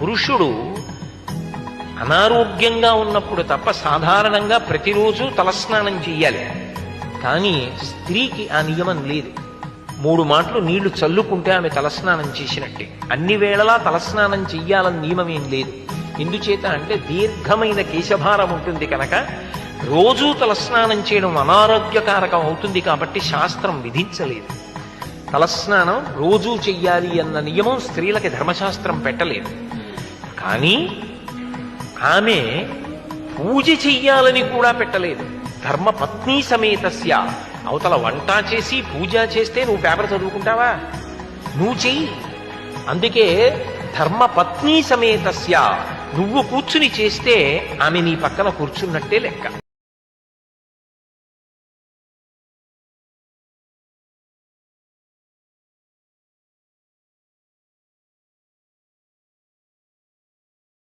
పురుషుడు అనారోగ్యంగా ఉన్నప్పుడు తప్ప సాధారణంగా ప్రతిరోజు తలస్నానం చెయ్యాలి. కానీ స్త్రీకి ఆ నియమం లేదు. 3 మాటలు నీళ్లు చల్లుకుంటే ఆమె తలస్నానం చేసినట్టే. అన్ని వేళలా తలస్నానం చెయ్యాలని నియమం ఏం లేదు. ఎందుచేత అంటే దీర్ఘమైన కేశభారం ఉంటుంది కనుక రోజూ తలస్నానం చేయడం అనారోగ్యకారకం అవుతుంది కాబట్టి శాస్త్రం విధించలేదు. తలస్నానం రోజూ చెయ్యాలి అన్న నియమం స్త్రీలకి ధర్మశాస్త్రం పెట్టలేదు. కానీ ఆమె పూజ చెయ్యాలని కూడా పెట్టలేదు. ధర్మపత్ని సమేతస్య, అవతల వంట చేసి పూజ చేస్తే నువ్వు పేపర్ చదువుకుంటావా? నువ్వు చెయ్యి. అందుకే ధర్మపత్ని సమేతస్య, నువ్వు కూర్చుని చేస్తే ఆమె నీ పక్కన కూర్చున్నట్టే లెక్క.